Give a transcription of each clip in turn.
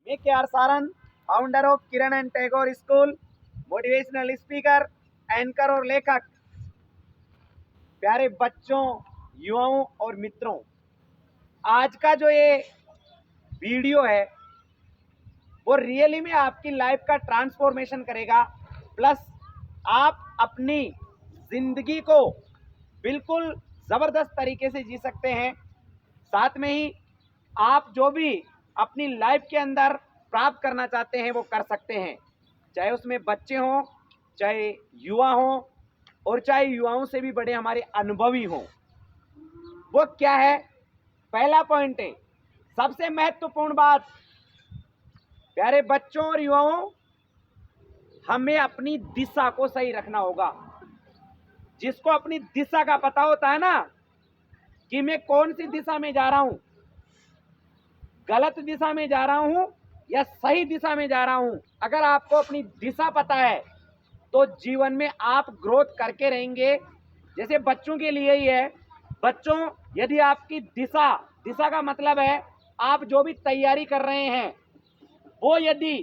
मैं KR Saran, founder of Kiran and Tagore school, motivational speaker, anchor और लेखक। प्यारे बच्चों, युवाओं और मित्रों, आज का जो ये वीडियो है वो रियली में आपकी लाइफ का ट्रांसफॉर्मेशन करेगा। प्लस आप अपनी जिंदगी को बिल्कुल जबरदस्त तरीके से जी सकते हैं। साथ में ही आप जो भी अपनी लाइफ के अंदर प्राप्त करना चाहते हैं वो कर सकते हैं, चाहे उसमें बच्चे हों, चाहे युवा हों, और चाहे युवाओं से भी बड़े हमारे अनुभवी हों। वो क्या है? पहला पॉइंट है, सबसे महत्वपूर्ण बात, प्यारे बच्चों और युवाओं, हमें अपनी दिशा को सही रखना होगा। जिसको अपनी दिशा का पता होता है ना कि मैं कौन सी दिशा में जा रहा हूं, गलत दिशा में जा रहा हूं या सही दिशा में जा रहा हूं, अगर आपको अपनी दिशा पता है तो जीवन में आप ग्रोथ करके रहेंगे। जैसे बच्चों के लिए ही है, बच्चों, यदि आपकी दिशा, दिशा का मतलब है आप जो भी तैयारी कर रहे हैं वो यदि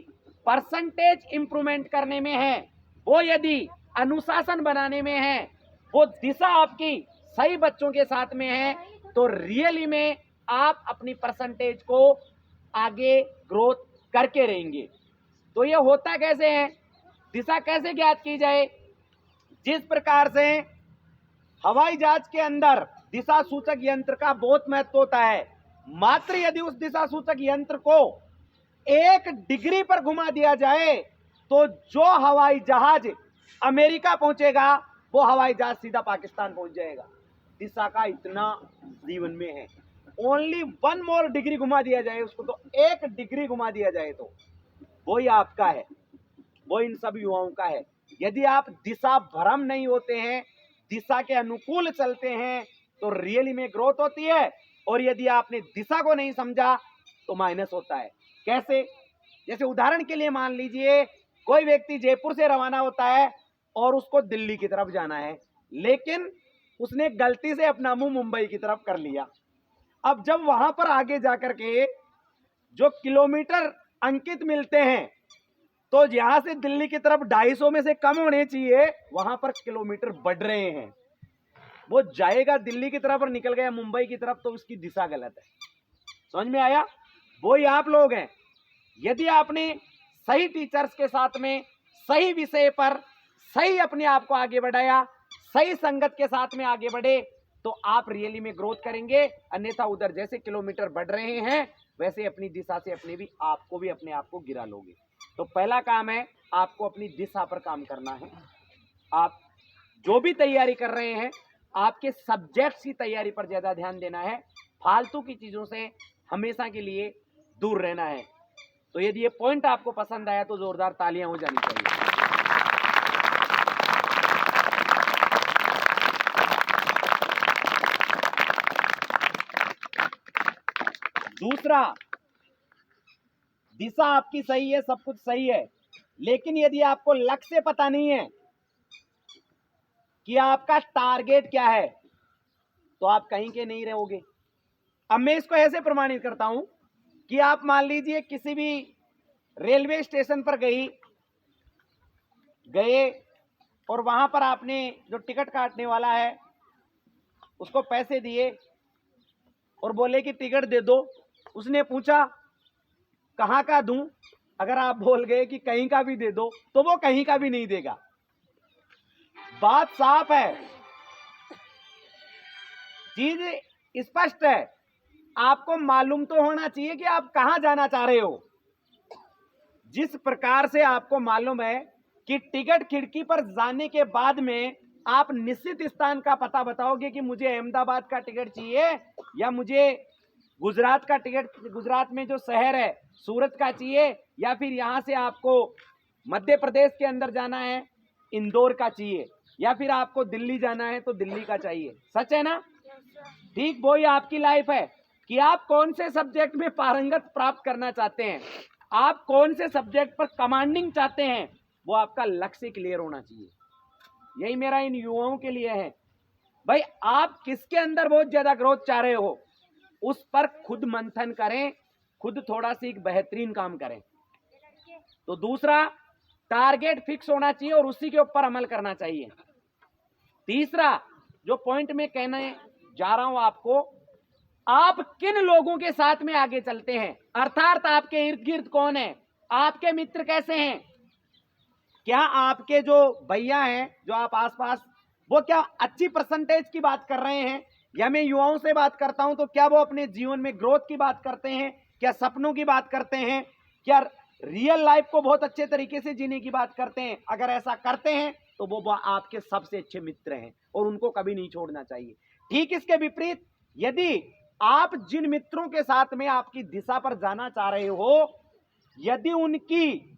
परसेंटेज इंप्रूवमेंट करने में है, वो यदि अनुशासन बनाने में है, वो दिशा आपकी सही बच्चों के साथ में है, तो रियली में आप अपनी परसेंटेज को आगे ग्रोथ करके रहेंगे। तो ये होता कैसे है, दिशा कैसे ज्ञात की जाए? जिस प्रकार से हवाई जहाज के अंदर दिशा सूचक यंत्र का बहुत महत्व होता है, मात्र यदि उस दिशा सूचक यंत्र को 1 डिग्री पर घुमा दिया जाए तो जो हवाई जहाज अमेरिका पहुंचेगा वो हवाई जहाज सीधा पाकिस्तान पहुंच जाएगा। दिशा का इतना जीवन में है। ओनली 1 more डिग्री घुमा दिया जाए उसको, तो 1 डिग्री घुमा दिया जाए तो वही आपका है, वो इन सब युवाओं का है। यदि आप दिशा भ्रम नहीं होते हैं, दिशा के अनुकूल चलते हैं, तो रियली में ग्रोथ होती है। और यदि आपने दिशा को नहीं समझा तो माइनस होता है। कैसे? जैसे उदाहरण के लिए मान लीजिए कोई व्यक्ति जयपुर से रवाना होता है और उसको दिल्ली की तरफ जाना है, लेकिन उसने गलती से अपना मुंह मुंबई की तरफ कर लिया। अब जब वहां पर आगे जाकर के जो किलोमीटर अंकित मिलते हैं, तो यहां से दिल्ली की तरफ 250 में से कम होने चाहिए, वहां पर किलोमीटर बढ़ रहे हैं। वो जाएगा दिल्ली की तरफ और निकल गया मुंबई की तरफ, तो उसकी दिशा गलत है। समझ में आया? वो ही आप लोग हैं। यदि आपने सही टीचर्स के साथ में सही विषय पर सही अपने आप को आगे बढ़ाया, सही संगत के साथ में आगे बढ़े, तो आप रियली में ग्रोथ करेंगे। अन्यथा उधर जैसे किलोमीटर बढ़ रहे हैं वैसे अपनी दिशा से अपने आप को गिरा लोगे। तो पहला काम है आपको अपनी दिशा पर काम करना है। आप जो भी तैयारी कर रहे हैं, आपके सब्जेक्ट्स की तैयारी पर ज्यादा ध्यान देना है, फालतू की चीजों से हमेशा के लिए दूर रहना है। तो यदि ये पॉइंट आपको पसंद आया तो जोरदार तालियां हो जानी चाहिए। दूसरा, दिशा आपकी सही है, सब कुछ सही है, लेकिन यदि आपको लक्ष्य पता नहीं है कि आपका टारगेट क्या है, तो आप कहीं के नहीं रहोगे। अब मैं इसको ऐसे प्रमाणित करता हूं कि आप मान लीजिए किसी भी रेलवे स्टेशन पर गए और वहां पर आपने जो टिकट काटने वाला है उसको पैसे दिए और बोले कि टिकट दे दो। उसने पूछा कहां का दूं? अगर आप बोल गए कि कहीं का भी दे दो, तो वो कहीं का भी नहीं देगा। बात साफ है, चीज स्पष्ट है। आपको मालूम तो होना चाहिए कि आप कहां जाना चाह रहे हो। जिस प्रकार से आपको मालूम है कि टिकट खिड़की पर जाने के बाद में आप निश्चित स्थान का पता बताओगे कि मुझे अहमदाबाद का टिकट चाहिए या मुझे गुजरात का टिकट, गुजरात में जो शहर है सूरत का चाहिए, या फिर यहां से आपको मध्य प्रदेश के अंदर जाना है इंदौर का चाहिए, या फिर आपको दिल्ली जाना है तो दिल्ली का चाहिए। सच है ना? ठीक वही आपकी लाइफ है कि आप कौन से सब्जेक्ट में पारंगत प्राप्त करना चाहते हैं, आप कौन से सब्जेक्ट पर कमांडिंग चाहते हैं, वो आपका लक्ष्य क्लियर होना चाहिए। यही मेरा इन युवाओं के लिए है। भाई, आप किसके अंदर बहुत ज्यादा ग्रोथ चाह रहे हो, उस पर खुद मंथन करें खुद थोड़ा सी एक बेहतरीन काम करें। तो दूसरा, टारगेट फिक्स होना चाहिए और उसी के ऊपर अमल करना चाहिए। तीसरा जो पॉइंट में कहने जा रहा हूं आपको, आप किन लोगों के साथ में आगे चलते हैं, अर्थात आपके इर्द गिर्द कौन है, आपके मित्र कैसे हैं, क्या आपके जो भैया हैं जो आप आसपास, वो क्या अच्छी परसेंटेज की बात कर रहे हैं, या मैं युवाओं से बात करता हूं तो क्या वो अपने जीवन में ग्रोथ की बात करते हैं, क्या सपनों की बात करते हैं, क्या रियल लाइफ को बहुत अच्छे तरीके से जीने की बात करते हैं। अगर ऐसा करते हैं तो वो आपके सबसे अच्छे मित्र हैं और उनको कभी नहीं छोड़ना चाहिए। ठीक इसके विपरीत, यदि आप जिन मित्रों के साथ में आपकी दिशा पर जाना चाह रहे हो, यदि उनकी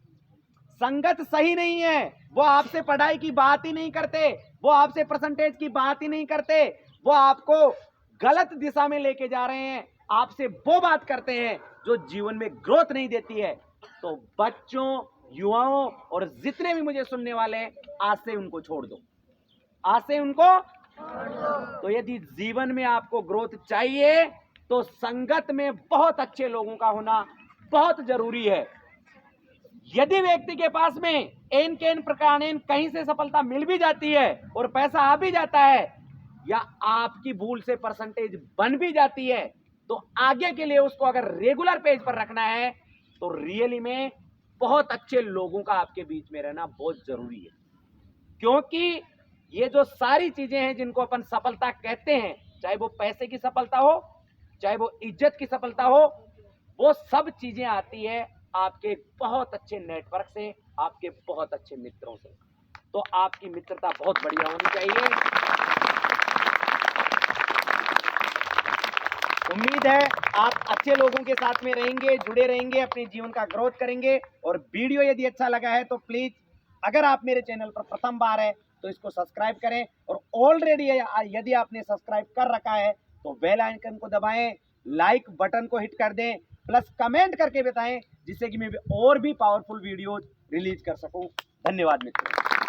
संगत सही नहीं है, वो आपसे पढ़ाई की बात ही नहीं करते, वो आपसे परसेंटेज की बात ही नहीं करते, वो आपको गलत दिशा में लेके जा रहे हैं, आपसे वो बात करते हैं जो जीवन में ग्रोथ नहीं देती है, तो बच्चों, युवाओं और जितने भी मुझे सुनने वाले हैं, आज से उनको छोड़ दो, आज से उनको छोड़ दो। तो यदि जीवन में आपको ग्रोथ चाहिए तो संगत में बहुत अच्छे लोगों का होना बहुत जरूरी है। यदि व्यक्ति के पास में एन के एन प्रकार कहीं से सफलता मिल भी जाती है और पैसा आ भी जाता है, या आपकी भूल से परसेंटेज बन भी जाती है, तो आगे के लिए उसको अगर रेगुलर पेज पर रखना है तो रियली में बहुत अच्छे लोगों का आपके बीच में रहना बहुत जरूरी है। क्योंकि ये जो सारी चीजें हैं जिनको अपन सफलता कहते हैं, चाहे वो पैसे की सफलता हो, चाहे वो इज्जत की सफलता हो, वो सब चीजें आती है आपके बहुत अच्छे नेटवर्क से, आपके बहुत अच्छे मित्रों से। तो आपकी मित्रता बहुत बढ़िया होनी चाहिए। उम्मीद है आप अच्छे लोगों के साथ में रहेंगे, जुड़े रहेंगे, अपने जीवन का ग्रोथ करेंगे। और वीडियो यदि अच्छा लगा है तो प्लीज, अगर आप मेरे चैनल पर प्रथम बार है तो इसको सब्सक्राइब करें, और ऑलरेडी यदि आपने सब्सक्राइब कर रखा है तो बेल आइकन को दबाएं, लाइक बटन को हिट कर दें, प्लस कमेंट करके बताएं, जिससे कि मैं और भी पावरफुल वीडियोज रिलीज कर सकूं। धन्यवाद मित्रों।